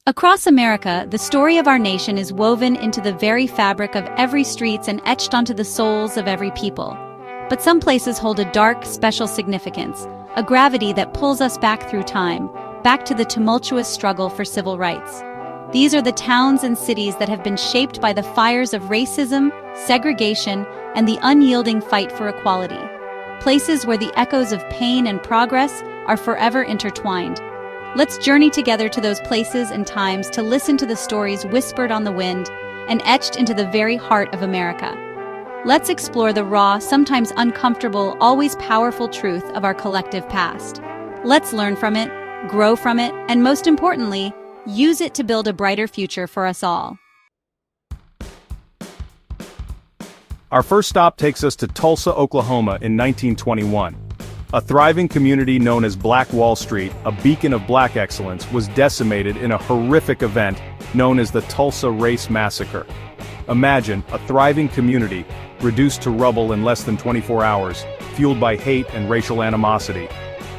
Across America, the story of our nation is woven into the very fabric of every streets and etched onto the souls of every people. But some places hold a dark, special significance, a gravity that pulls us back through time, back to the tumultuous struggle for civil rights. These are the towns and cities that have been shaped by the fires of racism, segregation, and the unyielding fight for equality. Places where the echoes of pain and progress are forever intertwined. Let's journey together to those places and times to listen to the stories whispered on the wind and etched into the very heart of America. Let's explore the raw, sometimes uncomfortable, always powerful truth of our collective past. Let's learn from it, grow from it, and most importantly, use it to build a brighter future for us all. Our first stop takes us to Tulsa, Oklahoma in 1921. A thriving community known as Black Wall Street, a beacon of black excellence, was decimated in a horrific event known as the Tulsa Race Massacre. Imagine a thriving community reduced to rubble in less than 24 hours, fueled by hate and racial animosity.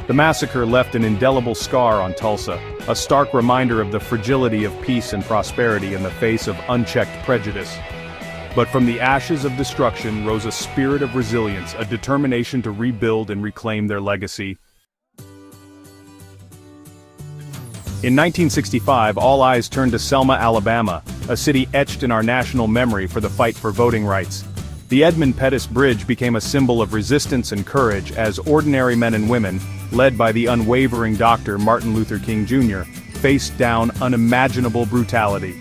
The massacre left an indelible scar on Tulsa, a stark reminder of the fragility of peace and prosperity in the face of unchecked prejudice. But from the ashes of destruction rose a spirit of resilience, a determination to rebuild and reclaim their legacy. In 1965, all eyes turned to Selma, Alabama, a city etched in our national memory for the fight for voting rights. The Edmund Pettus Bridge became a symbol of resistance and courage as ordinary men and women, led by the unwavering Dr. Martin Luther King Jr., faced down unimaginable brutality.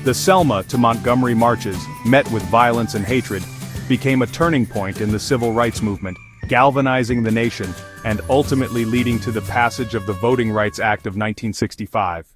The Selma to Montgomery marches, met with violence and hatred, became a turning point in the civil rights movement, galvanizing the nation, and ultimately leading to the passage of the Voting Rights Act of 1965.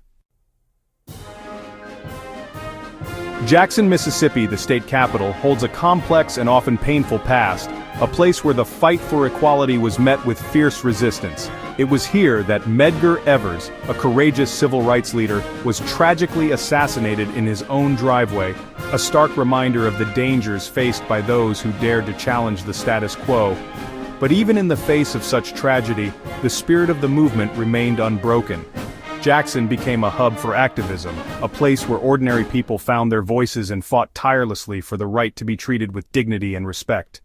Jackson, Mississippi, the state capital, holds a complex and often painful past, a place where the fight for equality was met with fierce resistance. It was here that Medgar Evers, a courageous civil rights leader, was tragically assassinated in his own driveway, a stark reminder of the dangers faced by those who dared to challenge the status quo. But even in the face of such tragedy, the spirit of the movement remained unbroken. Jackson became a hub for activism, a place where ordinary people found their voices and fought tirelessly for the right to be treated with dignity and respect.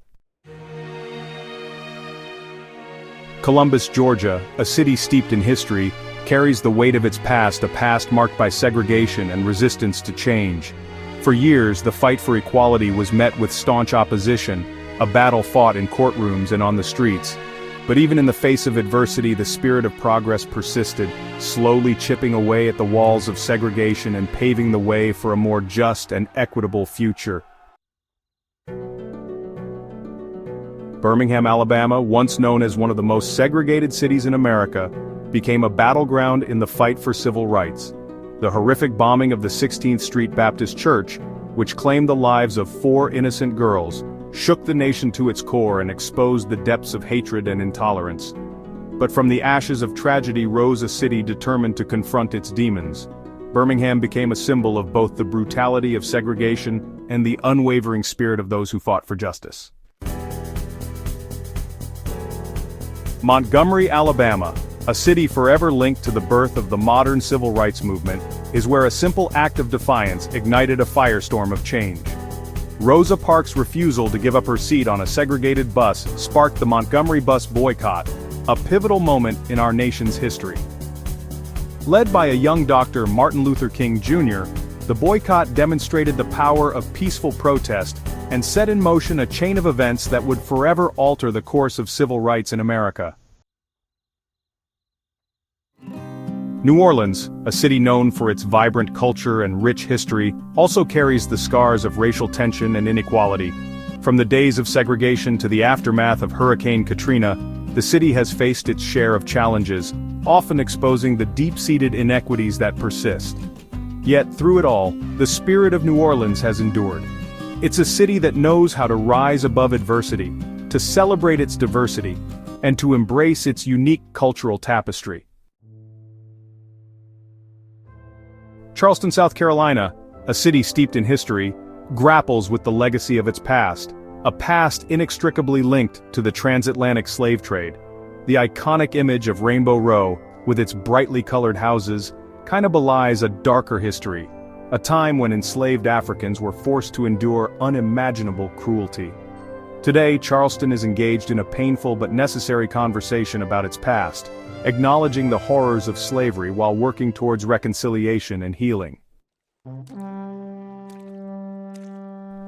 Columbus, Georgia, a city steeped in history, carries the weight of its past, a past marked by segregation and resistance to change. For years, the fight for equality was met with staunch opposition, a battle fought in courtrooms and on the streets. But even in the face of adversity, the spirit of progress persisted, slowly chipping away at the walls of segregation and paving the way for a more just and equitable future. Birmingham, Alabama, once known as one of the most segregated cities in America, became a battleground in the fight for civil rights. The horrific bombing of the 16th Street Baptist Church, which claimed the lives of 4 innocent girls, shook the nation to its core and exposed the depths of hatred and intolerance. But from the ashes of tragedy rose a city determined to confront its demons. Birmingham became a symbol of both the brutality of segregation and the unwavering spirit of those who fought for justice. Montgomery, Alabama, a city forever linked to the birth of the modern civil rights movement, is where a simple act of defiance ignited a firestorm of change. Rosa Parks' refusal to give up her seat on a segregated bus sparked the Montgomery bus boycott, a pivotal moment in our nation's history. Led by a young Dr. Martin Luther King Jr., the boycott demonstrated the power of peaceful protest and set in motion a chain of events that would forever alter the course of civil rights in America. New Orleans, a city known for its vibrant culture and rich history, also carries the scars of racial tension and inequality. From the days of segregation to the aftermath of Hurricane Katrina, the city has faced its share of challenges, often exposing the deep-seated inequities that persist. Yet through it all, the spirit of New Orleans has endured. It's a city that knows how to rise above adversity, to celebrate its diversity, and to embrace its unique cultural tapestry. Charleston, South Carolina, a city steeped in history, grapples with the legacy of its past, a past inextricably linked to the transatlantic slave trade. The iconic image of Rainbow Row, with its brightly colored houses, kind of belies a darker history, a time when enslaved Africans were forced to endure unimaginable cruelty. Today, Charleston is engaged in a painful but necessary conversation about its past, acknowledging the horrors of slavery while working towards reconciliation and healing.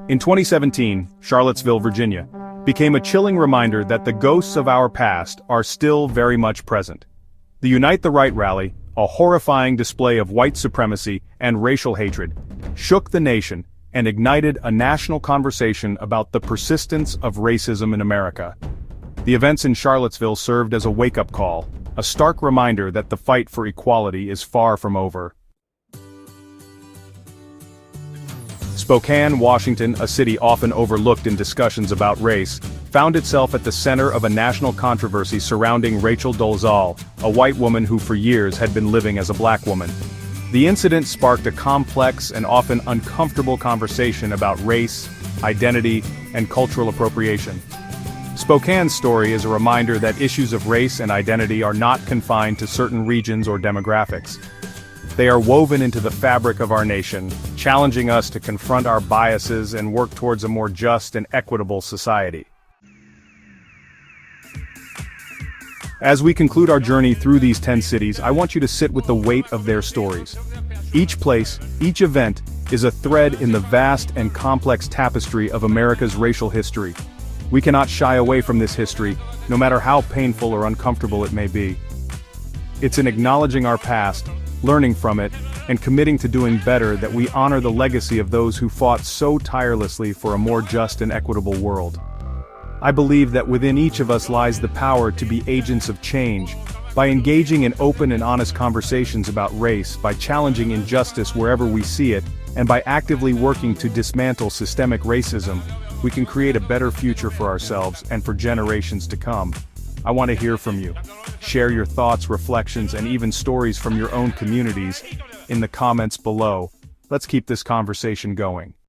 In 2017, Charlottesville, Virginia, became a chilling reminder that the ghosts of our past are still very much present. The Unite the Right rally, a horrifying display of white supremacy and racial hatred, shook the nation and ignited a national conversation about the persistence of racism in America. The events in Charlottesville served as a wake-up call, a stark reminder that the fight for equality is far from over. Spokane, Washington, a city often overlooked in discussions about race, found itself at the center of a national controversy surrounding Rachel Dolezal, a white woman who for years had been living as a black woman. The incident sparked a complex and often uncomfortable conversation about race, identity, and cultural appropriation. Spokane's story is a reminder that issues of race and identity are not confined to certain regions or demographics. They are woven into the fabric of our nation, challenging us to confront our biases and work towards a more just and equitable society. As we conclude our journey through these 10 cities, I want you to sit with the weight of their stories. Each place, each event, is a thread in the vast and complex tapestry of America's racial history. We cannot shy away from this history, no matter how painful or uncomfortable it may be. It's in acknowledging our past, learning from it, and committing to doing better that we honor the legacy of those who fought so tirelessly for a more just and equitable world. I believe that within each of us lies the power to be agents of change, by engaging in open and honest conversations about race, by challenging injustice wherever we see it, and by actively working to dismantle systemic racism, we can create a better future for ourselves and for generations to come. I want to hear from you. Share your thoughts, reflections, and even stories from your own communities in the comments below. Let's keep this conversation going.